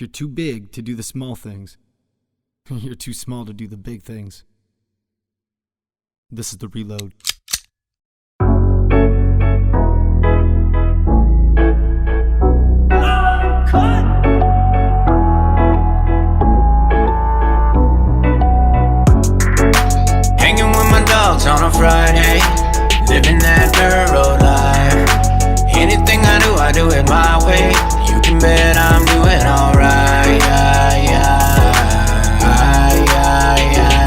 If you're too big to do the small things, you're too small to do the big things. This is the reload. Hanging with my dogs on a Friday, living that dirt road life. Anything I do it my way. You can bet I'm doing alright.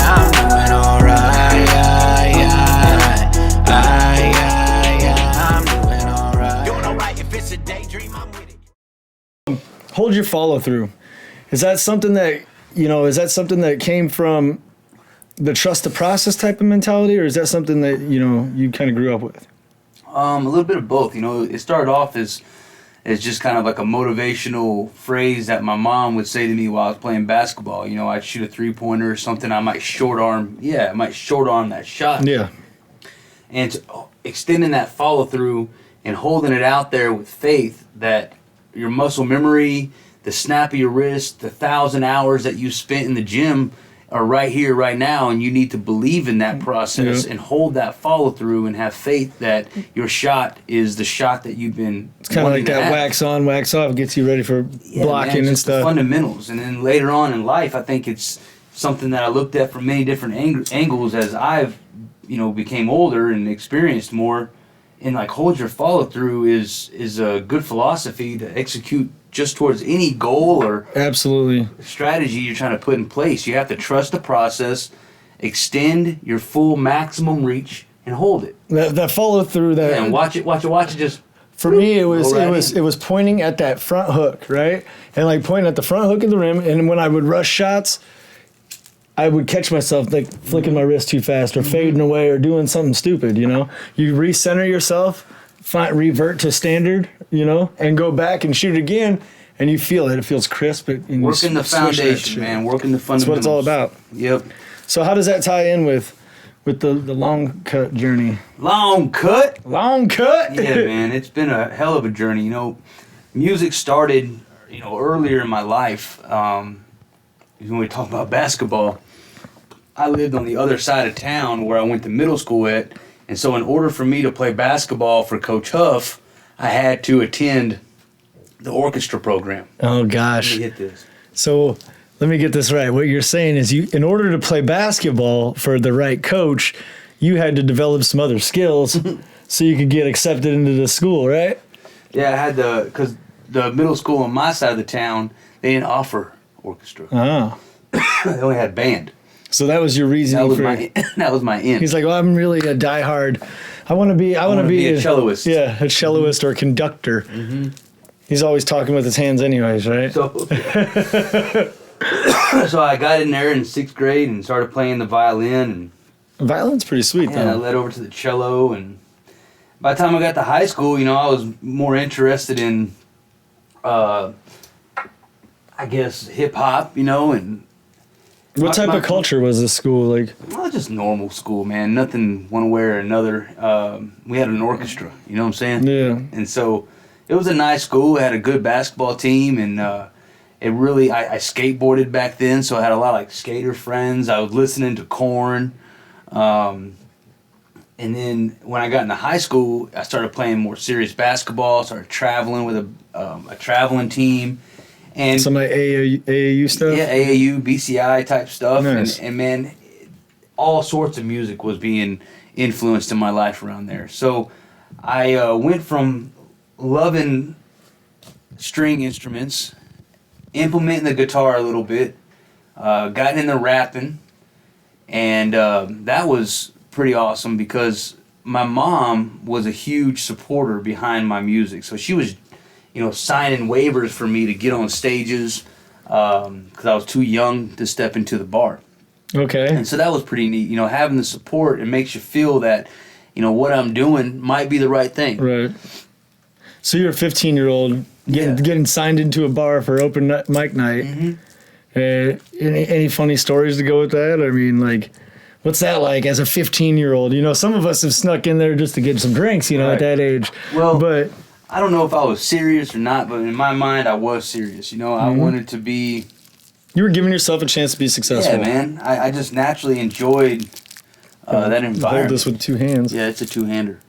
I'm doing alright. I'm doing alright. Doing alright if it's a daydream, I'm with it. Hold your follow through. Is that something that came from the trust the process type of mentality, or is that something that, you kind of grew up with? A little bit of both. It started off as just kind of like a motivational phrase that my mom would say to me while I was playing basketball. I'd shoot a 3-pointer or something. I might short arm that shot. Yeah. And extending that follow through and holding it out there with faith that your muscle memory, the snap of your wrist, the 1,000 hours that you spent in the gym are right here, right now, and you need to believe in that process and hold that follow through and have faith that your shot is the shot that you've been. It's kind of like that wax on, wax off, gets you ready for blocking and stuff. The fundamentals, and then later on in life, I think it's something that I looked at from many different angles as I've, became older and experienced more. And like hold your follow through is a good philosophy to execute just towards any goal or absolutely strategy you're trying to put in place. You have to trust the process, extend your full maximum reach, and hold it. That follow through, that and watch it. Just for me, it was pointing at that front hook, right, and like pointing at the front hook of the rim. And when I would rush shots, I would catch myself like flicking my wrist too fast or fading away or doing something stupid. You recenter yourself. Revert to standard, and go back and shoot again, and you feel it. It feels crisp. Working the foundation, man. Working the fundamentals. That's what it's all about. Yep. So how does that tie in with the Longcut journey? Longcut? Longcut? Yeah, man. It's been a hell of a journey. Music started, earlier in my life. When we talk about basketball, I lived on the other side of town where I went to middle school at. And so in order for me to play basketball for Coach Huff, I had to attend the orchestra program. Oh, gosh. Let me get this. So let me get this right. What you're saying is in order to play basketball for the right coach, you had to develop some other skills so you could get accepted into the school, right? Yeah, I had because the middle school on my side of the town, they didn't offer orchestra. Oh. They only had band. So that was your reason that was my end. He's like, well, I'm really a diehard. I want to be a celloist. Yeah, a celloist or a conductor. Mm-hmm. He's always talking with his hands anyways, right? So I got in there in 6th grade and started playing the violin. And violin's pretty sweet, though. And I led over to the cello. And by the time I got to high school, I was more interested in, I guess, hip-hop, and what type of culture was this school like? Well, just normal school, man. Nothing one way or another. We had an orchestra, you know what I'm saying? Yeah. And so it was a nice school. It had a good basketball team, and I skateboarded back then, so I had a lot of like skater friends. I was listening to Korn. And then when I got into high school, I started playing more serious basketball. Started traveling with a traveling team. And some like AAU stuff? Yeah, AAU, BCI type stuff. Nice. And man, all sorts of music was being influenced in my life around there. So I went from loving string instruments, implementing the guitar a little bit, got into rapping, and that was pretty awesome because my mom was a huge supporter behind my music. So she was signing waivers for me to get on stages because I was too young to step into the bar. Okay. And so that was pretty neat. Having the support, it makes you feel that, what I'm doing might be the right thing. Right. So you're a 15-year-old getting signed into a bar for open mic night. Mm-hmm. Any funny stories to go with that? I mean, like, what's that like as a 15-year-old? Some of us have snuck in there just to get some drinks, at that age. Well, but I don't know if I was serious or not, but in my mind, I was serious. You know, I wanted to be. You were giving yourself a chance to be successful. Yeah, man. I just naturally enjoyed that environment. Hold this with 2 hands. Yeah, it's a two-hander.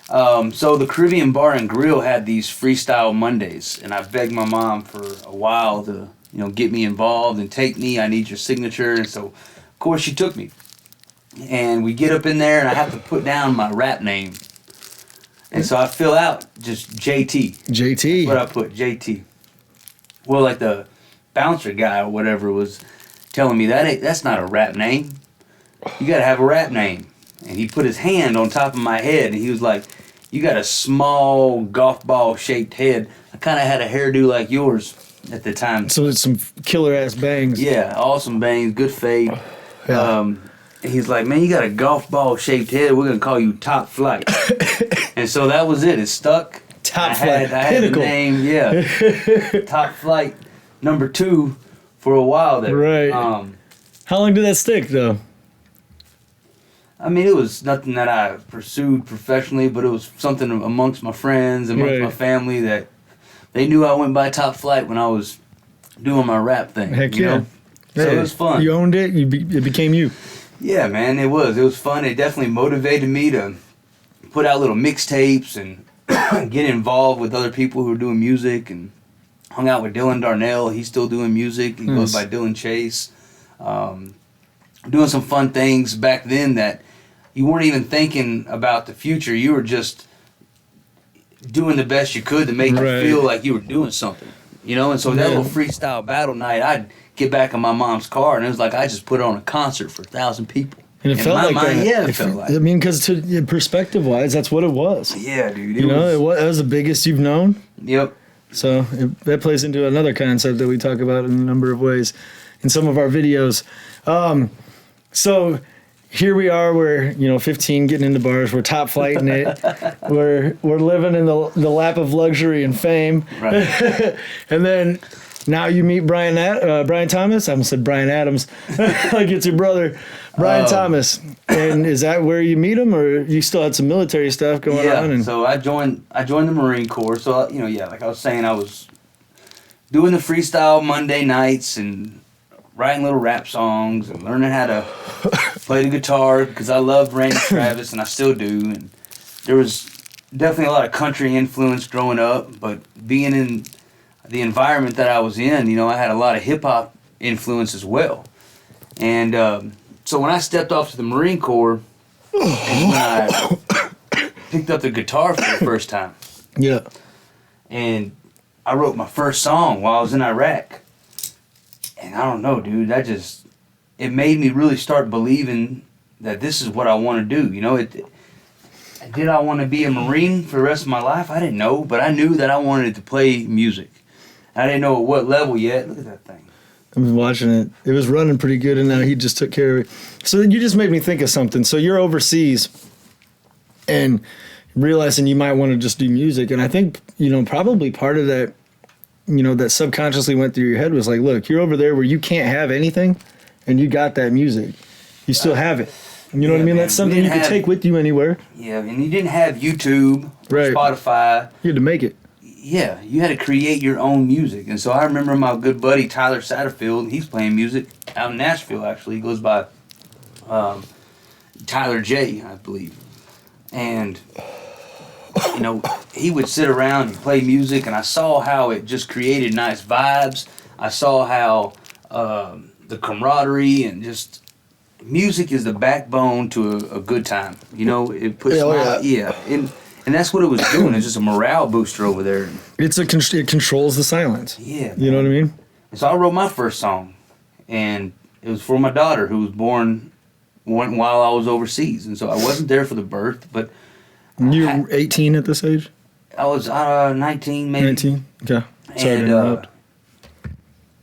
So the Caribbean Bar and Grill had these freestyle Mondays, and I begged my mom for a while to, get me involved and take me. I need your signature, and so, of course, she took me. And we get up in there, and I have to put down my rap name. And so I fill out just JT. JT. That's what I put, JT. Well, like the bouncer guy or whatever was telling me that's not a rap name. You gotta have a rap name. And he put his hand on top of my head, and he was like, "You got a small golf ball shaped head." I kind of had a hairdo like yours at the time. So it's some killer ass bangs. Yeah, awesome bangs, good fade. Yeah. And he's like, "Man, you got a golf ball shaped head. We're gonna call you Top Flight." And so that was it. It stuck. Top Flight. I had the name, yeah. Top Flight #2 for a while there. Right. How long did that stick though? I mean, it was nothing that I pursued professionally, but it was something amongst my friends, amongst my family, that they knew I went by Top Flight when I was doing my rap thing. Heck you yeah. know? So it was fun. You owned it. It became you. Yeah, man, it was. It was fun. It definitely motivated me to put out little mixtapes and get involved with other people who are doing music, and hung out with Dylan Darnell. He's still doing music. He goes by Dylan Chase. Doing some fun things back then that you weren't even thinking about the future. You were just doing the best you could to make you feel like you were doing something. And so that little freestyle battle night, I'd get back in my mom's car, and it was like I just put on a concert for 1,000 people. And it felt like that. Yeah, it felt like. I mean, because perspective-wise, that's what it was. Yeah, dude. It was the biggest you've known. Yep. So that plays into another concept that we talk about in a number of ways in some of our videos. So here we are, we're 15, getting into bars, we're top flighting it, we're living in the lap of luxury and fame, Right. And then now you meet Brian Thomas. I almost said Brian Adams, like it's your brother, Brian Thomas. And is that where you meet him, or you still had some military stuff going on? Yeah. So I joined the Marine Corps. So like I was saying, I was doing the freestyle Monday nights and writing little rap songs and learning how to play the guitar, because I loved Randy Travis, and I still do. And there was definitely a lot of country influence growing up, but being in the environment that I was in, I had a lot of hip-hop influence as well. And so when I stepped off to the Marine Corps, is when I picked up the guitar for the first time. Yeah. And I wrote my first song while I was in Iraq. And I don't know, dude, it made me really start believing that this is what I want to do. Did I want to be a Marine for the rest of my life? I didn't know, but I knew that I wanted to play music. I didn't know at what level yet. Look at that thing. I was watching it. It was running pretty good, and now he just took care of it. So you just made me think of something. So you're overseas and realizing you might want to just do music. And I think, probably part of that, that subconsciously went through your head was like, look, you're over there where you can't have anything, and you got that music. You still have it. You know what I mean? Man. That's something you can take with you anywhere. Yeah, and you didn't have YouTube, or Spotify. You had to make it. Yeah, you had to create your own music. And so I remember my good buddy Tyler Satterfield, he's playing music out in Nashville, actually. He goes by Tyler J, I believe. And, he would sit around and play music, and I saw how it just created nice vibes. I saw how the camaraderie and just music is the backbone to a good time. It puts and that's what it was doing. It's just a morale booster over there. It controls the silence. Yeah. You know what I mean? And so I wrote my first song, and it was for my daughter, who was born while I was overseas. And so I wasn't there for the birth, but... You were 18 at this age? I was 19, maybe. 19? Okay. Sorry to And interrupt.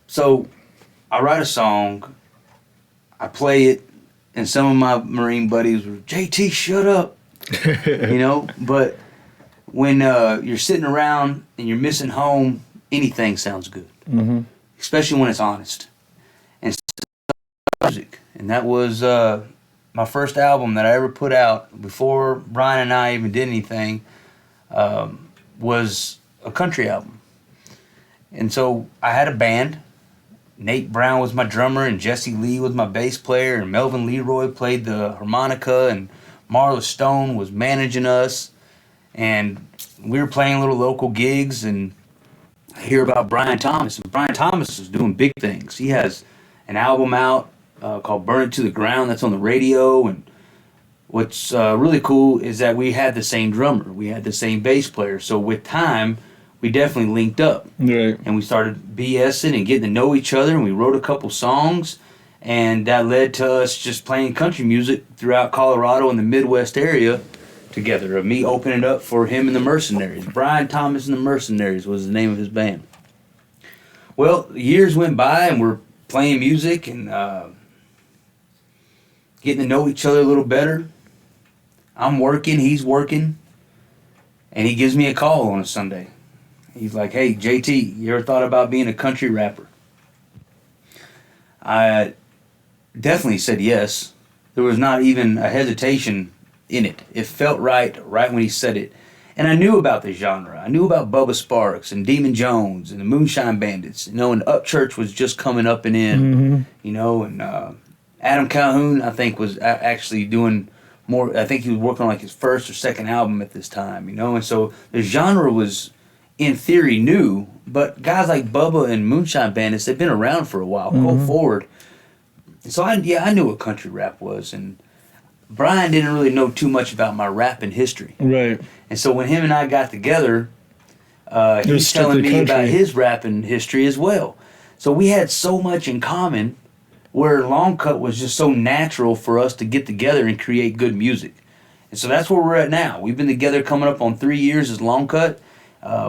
so I write a song, I play it, and some of my Marine buddies were, JT, shut up. But when you're sitting around and you're missing home, anything sounds good. Mm-hmm. Especially when it's honest. And music. And that was my first album that I ever put out before Brian and I even did anything. was a country album. And so I had a band. Nate Brown was my drummer, and Jesse Lee was my bass player, and Melvin Leroy played the harmonica, and Marla Stone was managing us. And we were playing little local gigs, and I hear about Brian Thomas. And Brian Thomas is doing big things. He has an album out called Burn It to the Ground that's on the radio. And what's really cool is that we had the same drummer. We had the same bass player. So with time, we definitely linked up. Right. And we started BSing and getting to know each other, and we wrote a couple songs. And that led to us just playing country music throughout Colorado and the Midwest area together, of me opening up for him and the Mercenaries. Brian Thomas and the Mercenaries was the name of his band. Well, years went by, and we're playing music and getting to know each other a little better. I'm working, he's working, and he gives me a call on a Sunday. He's like, "Hey, JT, you ever thought about being a country rapper?" I definitely said yes. There was not even a hesitation in it. It felt right when he said it. And I knew about the genre. I knew about Bubba Sparks and Demon Jones and the Moonshine Bandits, and Upchurch was just coming up and in, and Adam Calhoun, I think, was actually doing more. I think he was working on like his first or second album at this time, and so the genre was, in theory, new, but guys like Bubba and Moonshine Bandits, they've been around for a while. Go forward. So I knew what country rap was, and Brian didn't really know too much about my rapping history. Right. And so when him and I got together, he was telling me about his rapping history as well. So we had so much in common, where Longcut was just so natural for us to get together and create good music. And so that's where we're at now. We've been together coming up on 3 years as Longcut.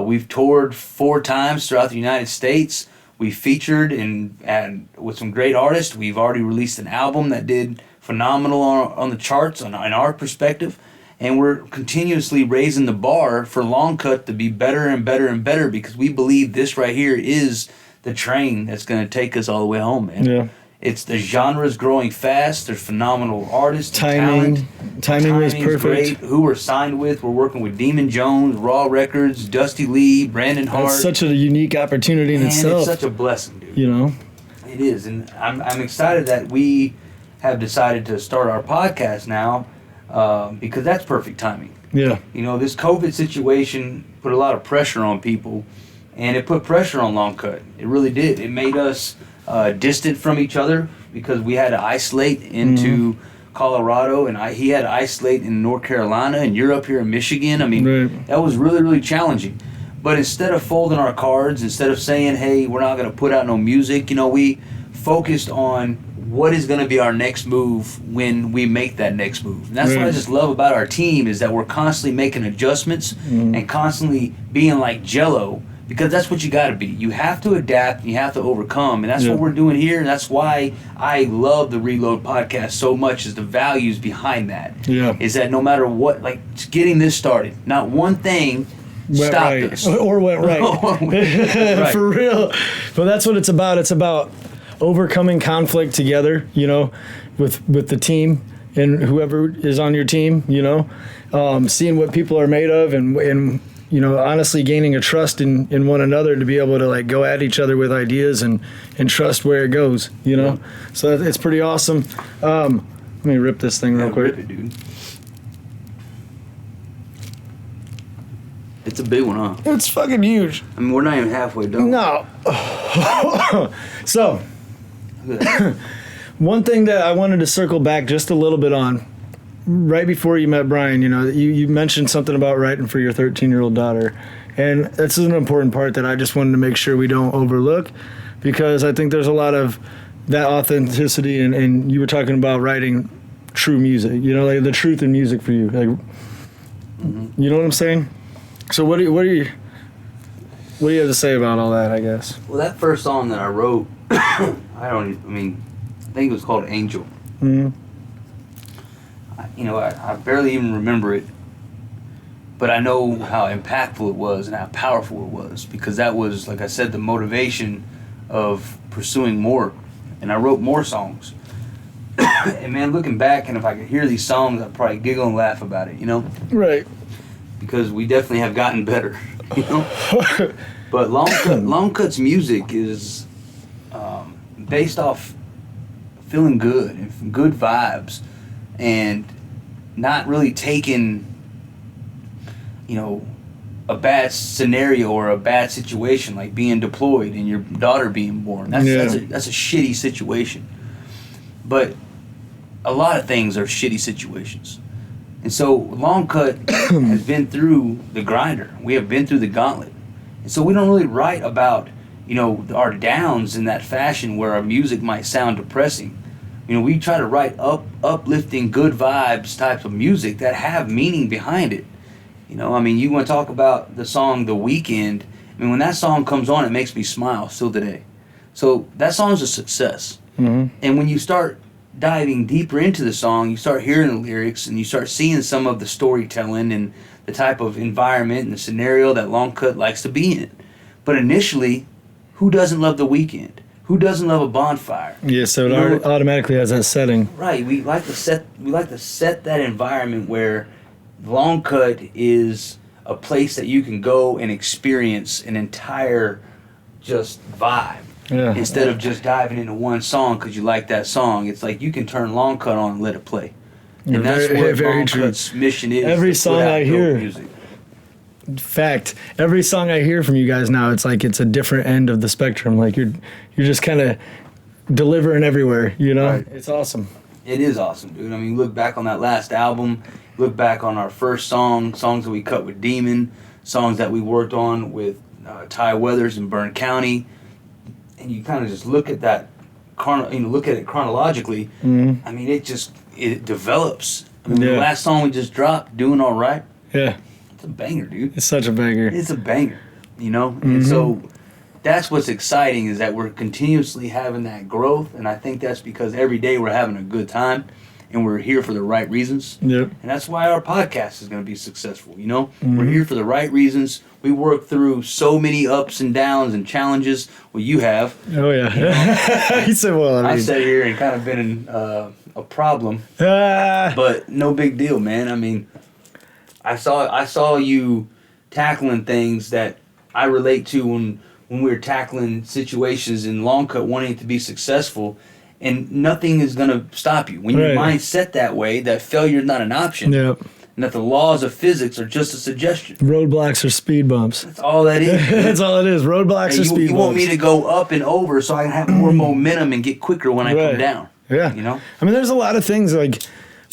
We've toured 4 times throughout the United States. We featured and with some great artists. We've already released an album that did phenomenal on the charts in our perspective. And we're continuously raising the bar for Longcut to be better and better and better, because we believe this right here is the train that's going to take us all the way home, man. Yeah. It's the genre's growing fast. There's phenomenal artists. Timing was perfect. Great. Who we're signed with? We're working with Demon Jones, Raw Records, Dusty Lee, Brandon Hart. It's such a unique opportunity in itself. It's such a blessing, dude. It is, and I'm excited that we have decided to start our podcast now, because that's perfect timing. Yeah. This COVID situation put a lot of pressure on people, and it put pressure on Longcut. It really did. It made us distant from each other, because we had to isolate into Colorado, and he had to isolate in North Carolina, and you're up here in Michigan. That was really, really challenging. But instead of folding our cards, instead of saying, "Hey, we're not going to put out no music," we focused on what is going to be our next move when we make that next move. And that's what I just love about our team, is that we're constantly making adjustments and constantly being like Jell-O, because that's what you got to be. You have to adapt, and you have to overcome, and that's what we're doing here. And that's why I love the Reload podcast so much, is the values behind that. Yeah. Is that no matter what, like getting this started, not one thing stopped us. Or went right. Right. For real. But that's what it's about. It's about overcoming conflict together, with the team and whoever is on your team, seeing what people are made of, and honestly gaining a trust in one another to be able to like go at each other with ideas and trust where it goes, So it's pretty awesome. Let me rip this thing real quick. Rip it, dude. It's a big one, huh? It's fucking huge. We're not even halfway done. No. So, one thing that I wanted to circle back just a little bit on, right before you met Brian, you mentioned something about writing for your 13-year-old daughter. And this is an important part that I just wanted to make sure we don't overlook, because I think there's a lot of that authenticity, and you were talking about writing true music, like the truth in music for you. Like, you know what I'm saying? So what do you have to say about all that, I guess? Well, that first song that I wrote, I think it was called Angel. Mm-hmm. I barely even remember it, but I know how impactful it was and how powerful it was, because that was, like I said, the motivation of pursuing more. And I wrote more songs. And man, looking back, and if I could hear these songs, I'd probably giggle and laugh about it, Right. Because we definitely have gotten better. you know. But Longcut's music is based off feeling good and good vibes, and not really taking, you know, a bad scenario or a bad situation like being deployed and your daughter being born. That's a shitty situation. But a lot of things are shitty situations. And so Longcut has been through the grinder. We have been through the gauntlet. And so we don't really write about, you know, our downs in that fashion where our music might sound depressing. You know, we try to write uplifting, good vibes types of music that have meaning behind it. You know, I mean, you want to talk about the song The Weeknd. I mean, when that song comes on, it makes me smile still today. So that song's a success. Mm-hmm. And when you start diving deeper into the song, you start hearing the lyrics and you start seeing some of the storytelling and the type of environment and the scenario that Longcut likes to be in. But initially, who doesn't love The Weeknd? Who doesn't love a bonfire? Yeah, so it automatically has that setting. Right. We like to set that environment where Longcut is a place that you can go and experience an entire just vibe. Yeah. Instead of just diving into one song because you like that song, it's like you can turn Longcut on and let it play. And that's what Longcut's mission is. Every song I hear, music. Fact, every song I hear from you guys now, it's like it's a different end of the spectrum. Like you're just kind of delivering everywhere, you know? Right. It's awesome. It is awesome, dude. I mean, look back on that last album, look back on our first songs that we cut with Demon, songs that we worked on with Ty Weathers in Byrne County, and you kind of just look at that, look at it chronologically. Mm-hmm. I mean, it develops. I mean, the last song we just dropped, Doing All Right. Yeah. It's a banger, dude. It's such a banger. It's a banger, you know? Mm-hmm. And so that's what's exciting is that we're continuously having that growth, and I think that's because every day we're having a good time and we're here for the right reasons. Yep. And that's why our podcast is going to be successful, you know? Mm-hmm. We're here for the right reasons. We work through so many ups and downs and challenges. Well, you have. Oh, yeah. You know? He said, well, I sat here and kind of been in a problem. But no big deal, man. I mean, I saw you tackling things that I relate to when we were tackling situations in Longcut wanting to be successful, and nothing is going to stop you. When your mind set that way, that failure is not an option. Yep. And that the laws of physics are just a suggestion. Roadblocks are speed bumps. That's all that is. That's all it is. Roadblocks are speed bumps. You want me to go up and over so I can have more momentum and get quicker when I come down. Yeah. You know? I mean, there's a lot of things, like,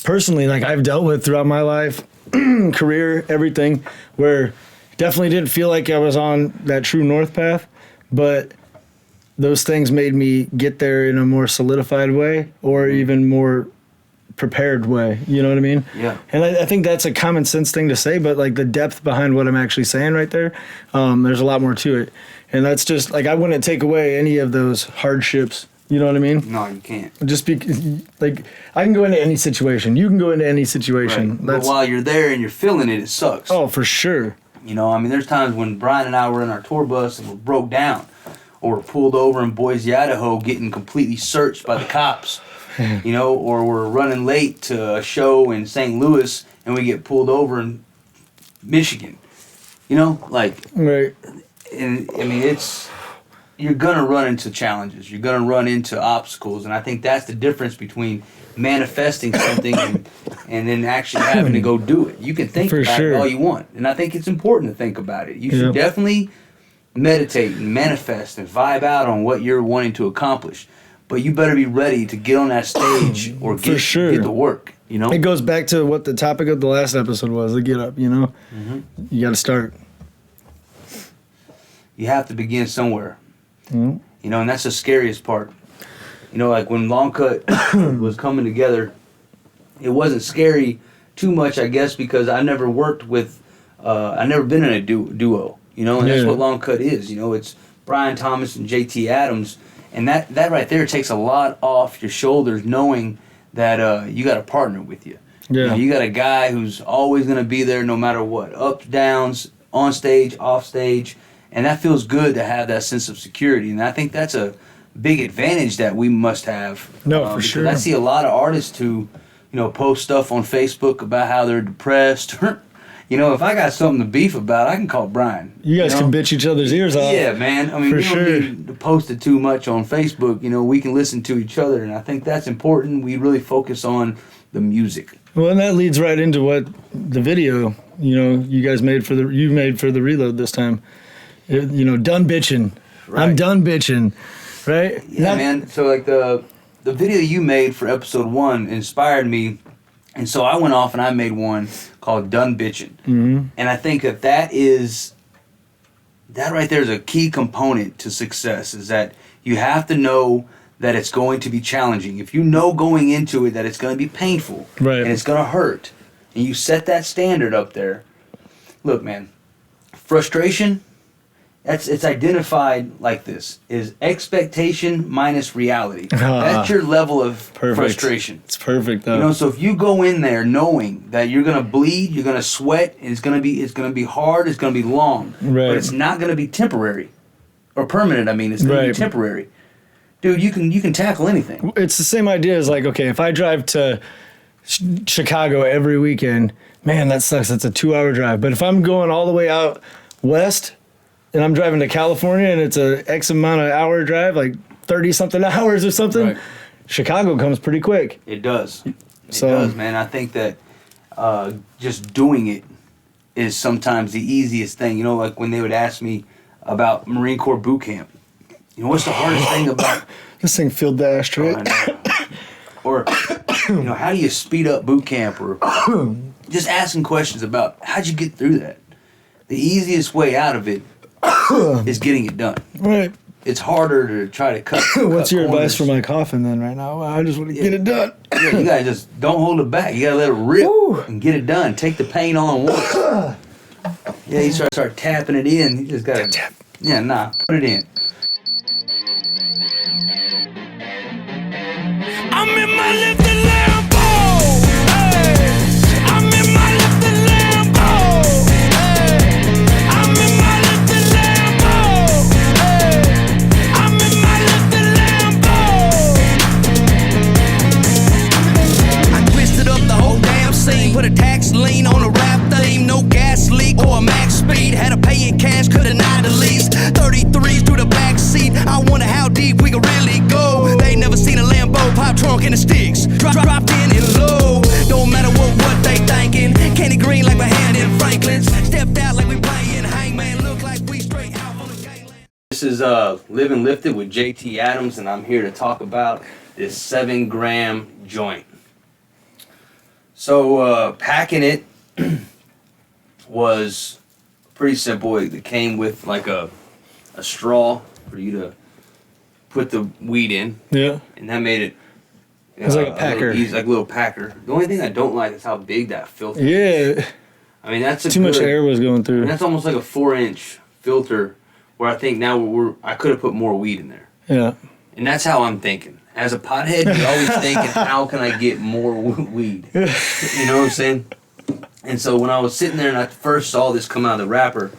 personally, like, I've dealt with throughout my life, career, everything, where definitely didn't feel like I was on that true north path, but those things made me get there in a more solidified way or even more prepared way. You know what I mean? Yeah. And I think that's a common sense thing to say, but like the depth behind what I'm actually saying right there, there's a lot more to it. And that's just like, I wouldn't take away any of those hardships. You know what I mean? No, you can't. Just be like, I can go into any situation. You can go into any situation. Right. But while you're there and you're feeling it, it sucks. Oh, for sure. You know, I mean, there's times when Brian and I were in our tour bus and we're broke down, or we're pulled over in Boise, Idaho, getting completely searched by the cops. You know, or we're running late to a show in St. Louis and we get pulled over in Michigan. You know, like, right. And I mean, you're gonna run into challenges. You're gonna run into obstacles, and I think that's the difference between manifesting something and then actually having to go do it. You can think about it all you want, and I think it's important to think about it. You should definitely meditate and manifest and vibe out on what you're wanting to accomplish. But you better be ready to get on that stage or get the work, you know? It goes back to what the topic of the last episode was, the get up, you know? Mm-hmm. You got to start. You have to begin somewhere. Mm-hmm. You know, and that's the scariest part. You know, like when Longcut was coming together, it wasn't scary too much, I guess, because I never worked with, I never been in a duo, you know? And that's what Longcut is, you know? It's Brian Thomas and JT Adams. And that right there takes a lot off your shoulders, knowing that you got a partner with you. Yeah. You know, you got a guy who's always going to be there no matter what. Ups, downs, on stage, off stage. And that feels good to have that sense of security. And I think that's a big advantage that we must have. No, for sure. I see a lot of artists who, you know, post stuff on Facebook about how they're depressed You know, if I got something to beef about, I can call Brian. You guys know? can bitch each other's ears off. Yeah, man. I mean, For we sure. don't need to post it too much on Facebook. You know, we can listen to each other, and I think that's important. We really focus on the music. Well, and that leads right into what the video, you guys made for the reload this time. Done bitching. Right. I'm done bitching. Right? Yeah, man. So like the video you made for episode 1 inspired me, and so I went off and I made one called "Done Bitching," and I think that right there is a key component to success. Is that you have to know that it's going to be challenging. If you know going into it that it's going to be painful, right, and it's going to hurt, and you set that standard up there. Look, man, frustration. It's identified like this: is expectation minus reality. That's your level of frustration. It's perfect, though. So if you go in there knowing that you're gonna bleed, you're gonna sweat, and it's gonna be hard, it's gonna be long, right, but it's not gonna be temporary or permanent. I mean, it's gonna be temporary. Dude, you can tackle anything. It's the same idea as like, okay, if I drive to Chicago every weekend, man, that sucks. It's a 2-hour drive. But if I'm going all the way out west, and I'm driving to California and it's a X amount of hour drive, like 30 something hours or something, right, Chicago comes pretty quick. It does. It does, man. I think that just doing it is sometimes the easiest thing. Like when they would ask me about Marine Corps boot camp, what's the hardest thing about this thing filled the ashtray? Or how do you speed up boot camp, or just asking questions about how'd you get through that? The easiest way out of it is getting it done. Right. It's harder to try to cut. What's your corners. advice for my coffin then right now? I just want to get it done. Yeah, you gotta just don't hold it back. You gotta let it rip and get it done. Take the pain on once. Yeah, you start tapping it in. You just gotta tap. Yeah, put it in. I'm in my lifted Lambo. Hey. I'm in my lifted Lambo. Hey. I'm in my lifted Lambo. Hey. I'm in my lifted Lambo. I twisted up the whole damn scene. Put a tax lien on a rap theme. No gas leak or a max speed. Had to pay in cash, could deny the lease. 33s through the back seat. I wonder how deep we could really go. They never seen a Lambo pop trunk in the sticks. Dropped in and low. Don't matter what they thinking. Candy green like my hand in Franklin's. Stepped out like we playing hangman. Look like we straight out on the gangland. This is Living Lifted with JT Adams, and I'm here to talk about this 7-gram joint. So packing it was pretty simple. It came with like a straw for you to put the weed in. Yeah. And that made it. It's like a packer. Easy, like a little packer. The only thing I don't like is how big that filter is. Yeah. I mean, that's too much air was going through. And that's almost like a 4-inch filter, where I think now I could have put more weed in there. Yeah. And that's how I'm thinking. As a pothead, you're always thinking, how can I get more weed? You know what I'm saying? And so when I was sitting there and I first saw this come out of the wrapper,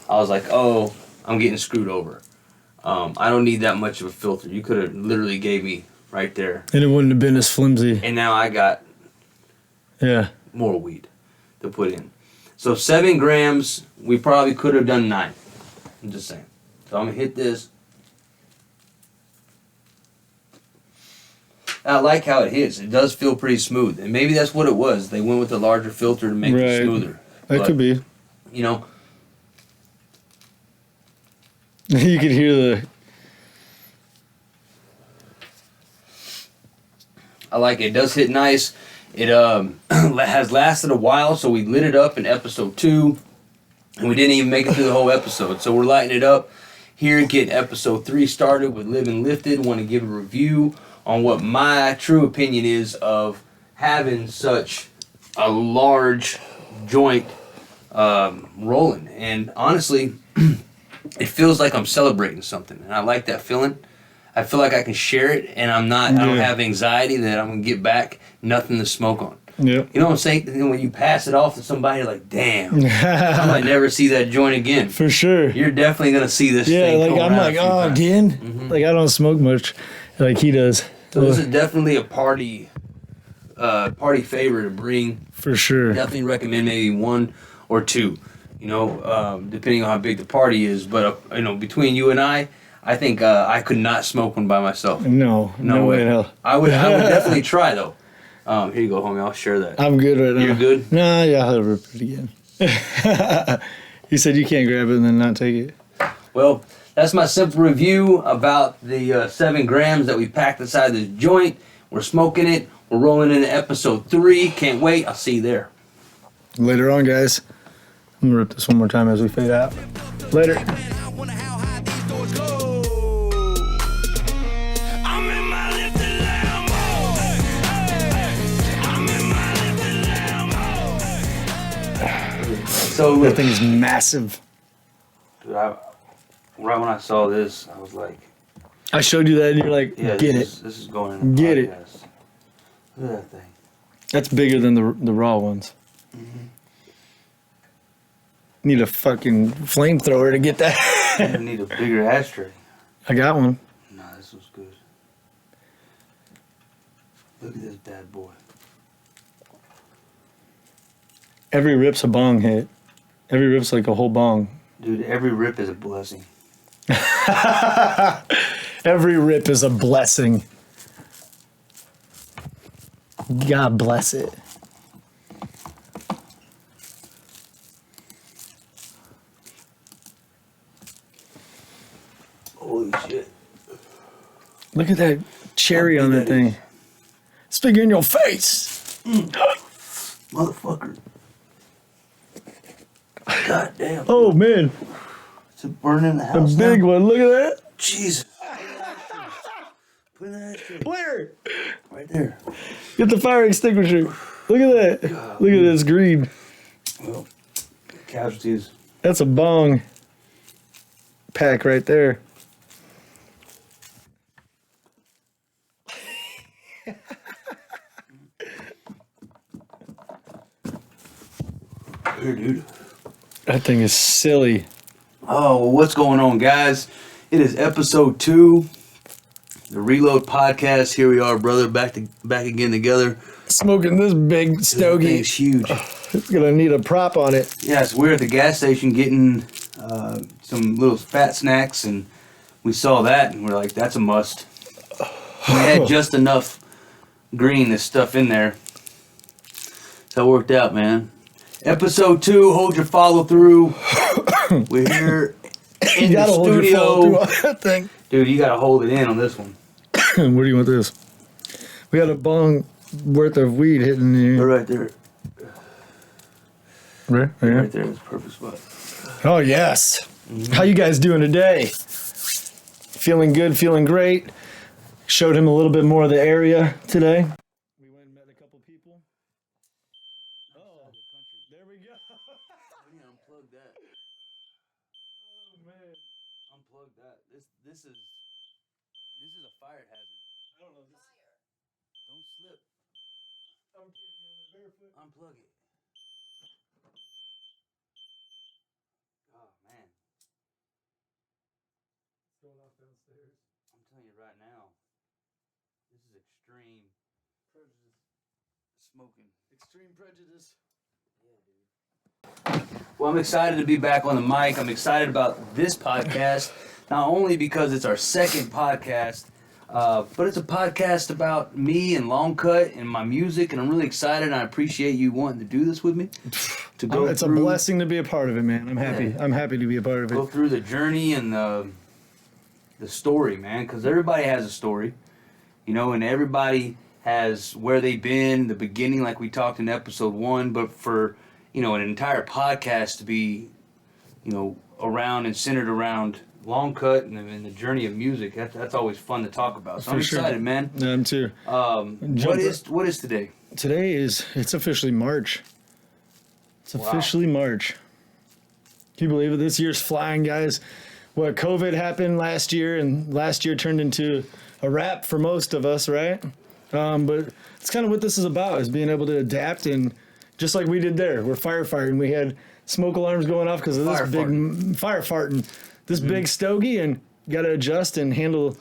I was like, oh, I'm getting screwed over. I don't need that much of a filter. You could have literally gave me right there. And it wouldn't have been as flimsy. And now I got more weed to put in. So 7 grams, we probably could have done 9. I'm just saying. So I'm going to hit this. I like how it hits. It does feel pretty smooth. And maybe that's what it was. They went with the larger filter to make it smoother. That could be. You know. You could hear the... I like it. It does hit nice. It has lasted a while, so we lit it up in episode 2. And we didn't even make it through the whole episode. So we're lighting it up here, getting episode 3 started with Living Lifted. Want to give a review on what my true opinion is of having such a large joint rolling. And honestly, it feels like I'm celebrating something, and I like that feeling. I feel like I can share it, and I don't have anxiety that I'm gonna get back nothing to smoke on. Yeah. You know what I'm saying? When you pass it off to somebody, you're like, damn, I might never see that joint again. For sure. You're definitely gonna see this thing. Yeah, like I'm like, oh, again? Mm-hmm. Like I don't smoke much like he does. So this is definitely a party favor to bring. For sure. Definitely recommend maybe 1 or two, depending on how big the party is. But between you and I think I could not smoke one by myself. No way in hell. I would definitely try though. Here you go, homie. I'll share that. I'm good right now. You're good? Nah, yeah, I'll rip it again. You said you can't grab it and then not take it. Well, that's my simple review about the 7 grams that we packed inside this joint. We're smoking it. We're rolling into episode 3. Can't wait. I'll see you there. Later on, guys. I'm gonna rip this one more time as we fade out. Later. I wonder how high these doors go. I'm in my lifted Lambo. I'm in my lifted Lambo. So That look, thing is massive. dude, right when I saw this, I was like, I showed you that and you're like, yeah, get this is going in the Get it. podcast. Look at that thing. That's bigger than the raw ones. Need a fucking flamethrower to get that. I need a bigger ashtray. I got one. Nah, this was good. Look at this bad boy. Every rip's a bong hit. Every rip's like a whole bong. Dude, every rip is a blessing. Every rip is a blessing. God bless it. Holy shit. Look at that cherry on that thing. It's bigger in your face. Motherfucker. God damn. Oh man, It's burning the a house big down. one. Look at that. Jesus. Put in that shit Blair, right there. get the fire extinguisher. Look at that. Look at this green. Well, casualties. That's a bong pack right there. Here, dude. That thing is silly. Oh, well, what's going on, guys? It is episode 2, the Reload Podcast. Here we are, brother, back again together. Smoking this big This stogie. thing's huge. It's gonna need a prop on it. Yes, we're at the gas station getting some little fat snacks, and we saw that, and we're like, that's a must. We had just enough green, this stuff in there. So it worked out, man. Episode 2, hold your follow through. We're here in You the gotta hold your phone through studio. on that thing. Dude, you gotta hold it in on this one. Where do you want this? We got a bong worth of weed hitting They're here. right there. Right? Right there is the perfect spot. Oh yes. How you guys doing today? Feeling good, feeling great. Showed him a little bit more of the area today. We went and met a couple people. Oh, there we go. Unplug that. Oh man. Unplug that. This is a fire hazard. I don't know this. Don't slip. Unplug it. Oh man. Going off downstairs. I'm telling you right now. This is extreme Prejudice. smoking. Extreme prejudice. Well, I'm excited to be back on the mic. I'm excited about this podcast, not only because it's our second podcast, but it's a podcast about me and Longcut and my music, and I'm really excited, and I appreciate you wanting to do this with me. To go It's through, a blessing to be a part of it, man. I'm happy. Yeah. I'm happy to be a part of go it. through the journey and the story, man, because everybody has a story, and everybody has where they've been, the beginning, like we talked in episode 1, but for an entire podcast to be, around and centered around Longcut and the journey of music. That's always fun to talk about. So I'm For sure. excited, man. Yeah, I'm too. What is today? Today it's officially March. It's Wow. officially March. Can you believe it? This year's flying, guys. What, COVID happened last year, and last year turned into a wrap for most of us, right? But it's kind of what this is about, is being able to adapt, and just like we did there, we're firefighting. We had smoke alarms going off because of this big firefarting, this big stogie, and got to adjust and handle,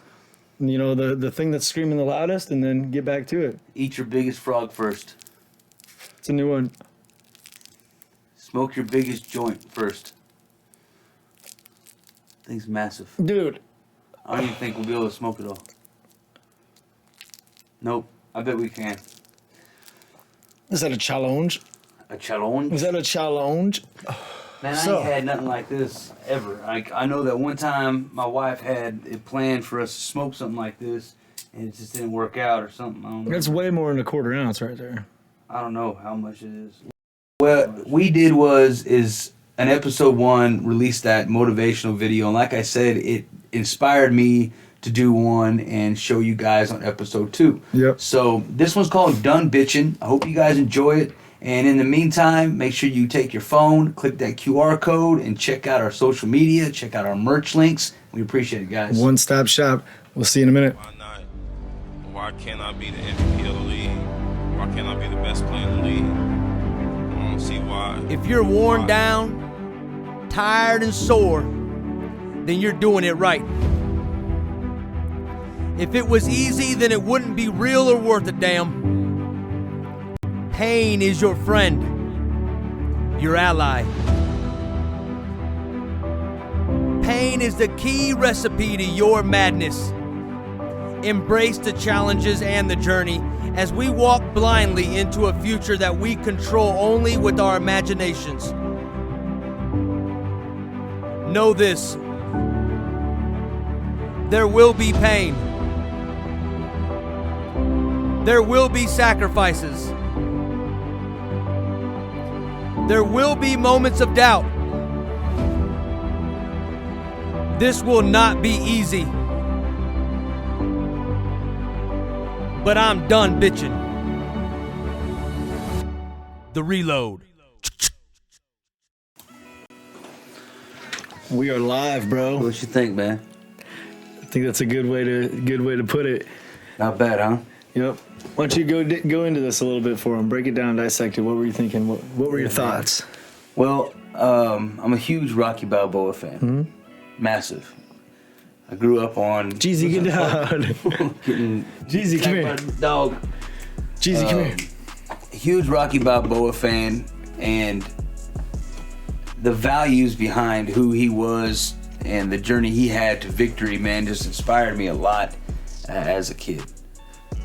the thing that's screaming the loudest, and then get back to it. Eat your biggest frog first. It's a new one. Smoke your biggest joint first. Thing's massive. Dude. I don't even think we'll be able to smoke it all. Nope. I bet we can. Is that a challenge? A challenge? Is that a challenge? Man, I So- ain't had nothing like this ever. I know that one time my wife had it planned for us to smoke something like this, and it just didn't work out or something. I don't know. That's way more than a quarter ounce right there. I don't know how much it is. What we did is an episode 1 released that motivational video, and like I said, it inspired me to do one and show you guys on episode 2. Yep. So this one's called Done Bitchin'. I hope you guys enjoy it. And in the meantime, make sure you take your phone, click that QR code, and check out our social media, check out our merch links. We appreciate it, guys. One-stop shop. We'll see you in a minute. Why not? Why can't I be the MVP of the league? Why can't I be the best player in the league? I don't see why. If you're worn Why? down, tired, and sore, then you're doing it right. If it was easy, then it wouldn't be real or worth a damn. Pain is your friend, your ally. Pain is the key recipe to your madness. Embrace the challenges and the journey as we walk blindly into a future that we control only with our imaginations. Know this: there will be pain. There will be sacrifices. There will be moments of doubt. This will not be easy. But I'm done bitching. The reload. We are live, bro. What you think, man? I think that's a good way to put it. Not bad, huh? Yep. Why don't you go into this a little bit for him? Break it down, dissect it. What were you thinking? What were your thoughts? Well, I'm a huge Rocky Balboa fan. Mm-hmm. Massive. I grew up on... Jeezy, get down. Jeezy, come here. Dog. Jeezy, come here. Huge Rocky Balboa fan, and the values behind who he was and the journey he had to victory, man, just inspired me a lot as a kid.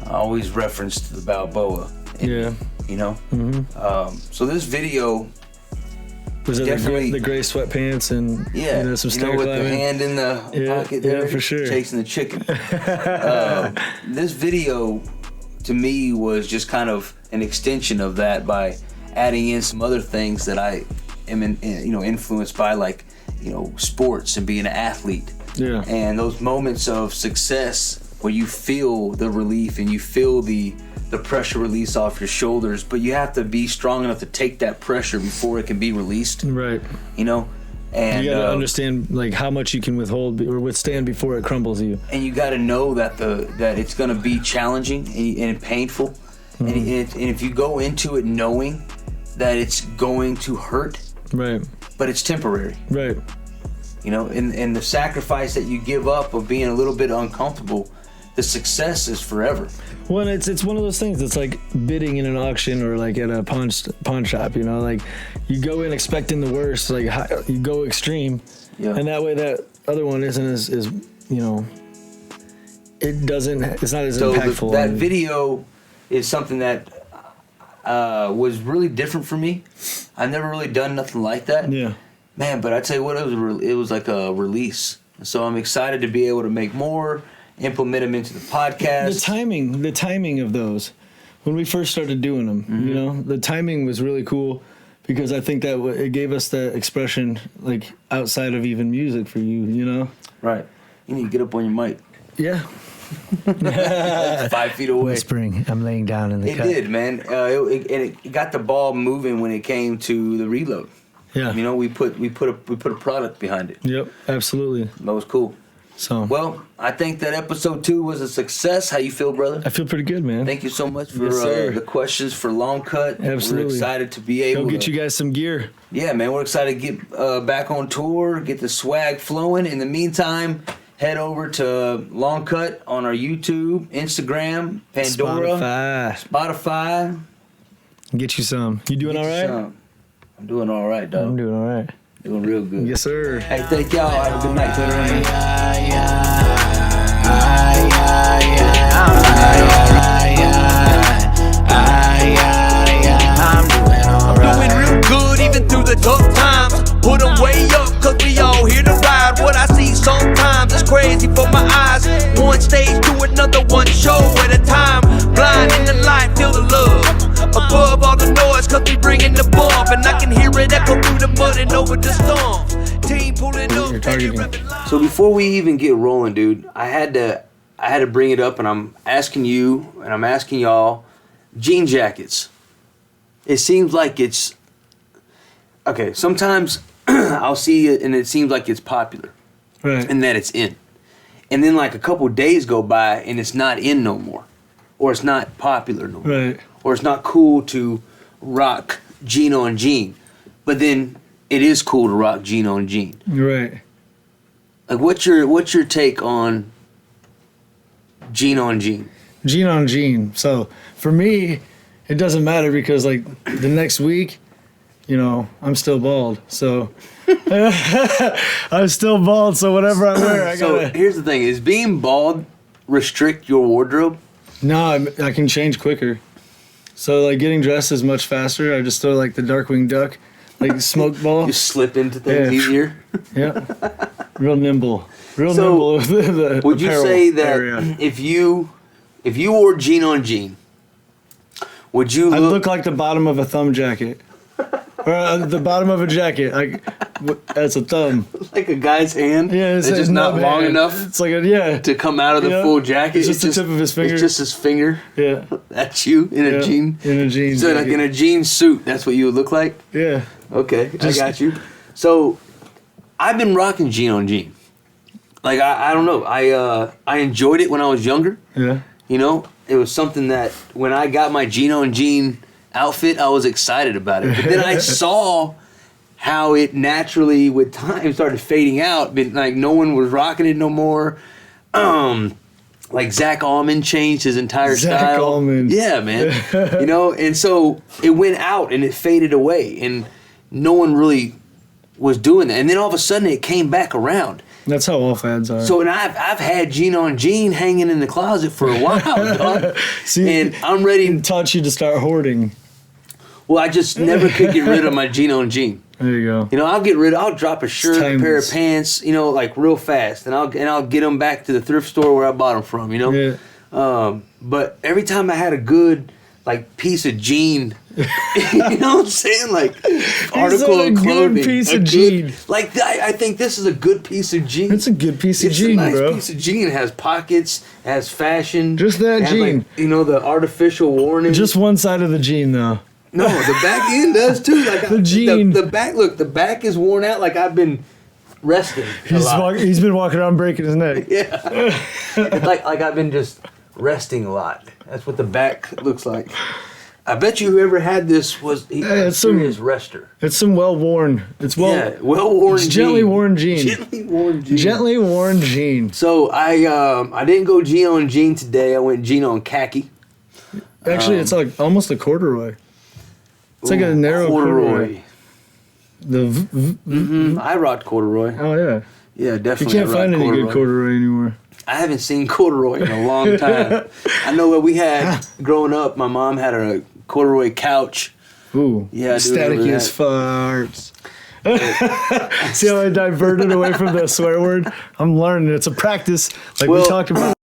I always referenced the Balboa. Yeah. You know? Mm-hmm. So this video... Was it definitely the gray sweatpants and Yeah, some you stair know, with the climbing? hand in the pocket there, yeah, for sure. chasing the chicken. This video, to me, was just kind of an extension of that by adding in some other things that I am, influenced by, like, sports and being an athlete. Yeah. And those moments of success where you feel the relief and you feel the pressure release off your shoulders, but you have to be strong enough to take that pressure before it can be released. Right. And you got to understand like how much you can withhold or withstand before it crumbles you. And you got to know that that it's going to be challenging and painful. Mm-hmm. And if you go into it knowing that it's going to hurt, Right. but it's temporary. Right. And the sacrifice that you give up of being a little bit uncomfortable, the success is forever. Well, it's one of those things. It's like bidding in an auction or like at a pawn shop. Like you go in expecting the worst. Like you go extreme, and that way that other one isn't as it doesn't. It's not as impactful. That video is something that was really different for me. I've never really done nothing like that. Yeah. Man, but I tell you what, it was like a release. So I'm excited to be able to make more. Implement them into the podcast. The timing of those, when we first started doing them, the timing was really cool because I think that it gave us that expression like outside of even music for you, Right. You need to get up on your mic. Yeah. 5 feet away. Whispering, I'm laying down in the It cut. did, man. It got the ball moving when it came to the reload. Yeah. We put a product behind it. Yep. Absolutely. That was cool. So. Well, I think that episode 2 was a success. How you feel, brother? I feel pretty good, man. Thank you so much for Yes, sir. the questions for Longcut. Absolutely. We're excited to be able Go get to you guys some gear. Yeah, man, we're excited to get back on tour, get the swag flowing. In the meantime, head over to Longcut on our YouTube, Instagram, Pandora, Spotify. Get you some. You doing all right? I'm doing all right, I'm dog. doing all right. Doing real good. Yes, sir. Hey, thank y'all. Have a good night. Later on. I'm doing real good even through the tough times. Put them way up, cause we all here to ride. What I see sometimes is crazy for my eyes. One stage to another, one show at a time. Blind in the light, feel the love. Above all the noise, cause we bringing the bump. And I can hear it echo through the mud and over the storm. Team pulling up. You're targeting. So before we even get rolling, dude, I had to bring it up, and I'm asking you, and I'm asking y'all, jean jackets. It seems like it's okay. Sometimes I'll see it, and it seems like it's popular, Right. and that it's in, and then like a couple days go by, and it's not in no more, or it's not popular no more, Right. or it's not cool to rock jean on jean, but then it is cool to rock jean on jean. Right. Like, what's your take on jean on jean? Jean on jean. So for me, it doesn't matter because like the next week, you know, I'm still bald. So I'm still bald. So whatever I wear, I So gotta. here's the thing: is being bald restrict your wardrobe? No, I can change quicker. So like getting dressed is much faster. I just throw like the Darkwing Duck, like smoke ball. You slip into things Yeah. easier. Yeah. Real nimble. Real So, nimble with the Would you apparel say that area. if you wore jean on jean, would you I'd look? look like the bottom of a thumb jacket. Or the bottom of a jacket. Like that's a thumb. like a guy's hand? Yeah, it's just not nub long hand. enough It's like a to come out of the Yeah. full jacket. It's just the tip of his finger. It's just his finger. Yeah. That's you in a Yeah. jean. In a jean. So like jacket. in a jean suit, that's what you would look like. Yeah. Okay, Just- I got you. So, I've been rocking jean on jean. Like I don't know. I enjoyed it when I was younger. Yeah. You know, it was something that when I got my jean on jean outfit, I was excited about it. But then I saw how it naturally, with time, started fading out. But like no one was rocking it no more. Like Zach Allman changed his entire Zach style. Allman. Yeah, man. You know, and so it went out and it faded away, and no one really was doing that. And then all of a sudden, it came back around. That's how all fads are. So and I've had jean on jean hanging in the closet for a while, dog. See, And I'm ready. it taught you to start hoarding. Well, I just never could get rid of my jean on jean. There you go. You know, I'll drop a shirt, a pair of timeless. pants, you know, like real fast, and I'll get them back to the thrift store where I bought them from. You know. Yeah. But every time I had a good like piece of jean, you know what I'm saying, like article a of good clothing, piece a of good- jean. Like I think this is a good piece of jean. It's a good piece of It's jean, a nice bro. piece of jean. It has pockets, it has fashion. Just that it has, jean. like, you know, the artificial warning. Just one side of the jean, though. no, the back end does too. Like The jean. the back. Look, the back is worn out. Like I've been resting. A lot. He's been walking around breaking his neck. Yeah. It's like I've been just resting a lot. That's what the back looks like. I bet you whoever had this was a it's some- serious rester. It's some well worn. It's well. Yeah, well worn. It's gently worn jean. Gently worn jean. Gently worn jean. So I didn't go jean on jean today. I went jean on khaki. Actually, it's like almost a corduroy. It's like a Ooh, narrow corduroy. The I rocked corduroy. oh yeah. Yeah, You definitely. can't I find rocked any good corduroy anymore. I haven't seen corduroy in a long time. I know what we had growing up. My mom had a corduroy couch. Ooh. Yeah, I do Staticky remember as farts. See how I diverted away from the swear word? I'm learning. It's a practice, like we talked about.